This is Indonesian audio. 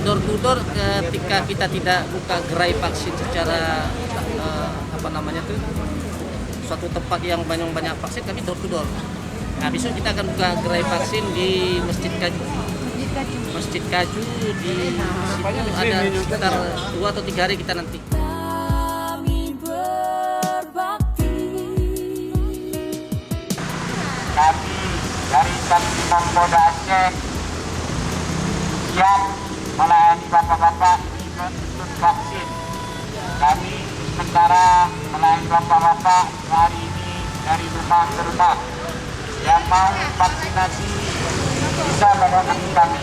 door to door ketika kita tidak buka gerai vaksin secara suatu tempat yang banyak vaksin, kami door to door. Nah, besok kita akan buka gerai vaksin di Masjid Kaju di situ ada sekitar 2 atau 3 hari kita nanti. Kami dari Kamtipmas Polda Aceh siap melayani bapak-bapak untuk vaksin. Kami sementara melayani bapak-bapak hari ini dari rumah ke rumah. Yang mau vaksinasi bisa menghubungi kami.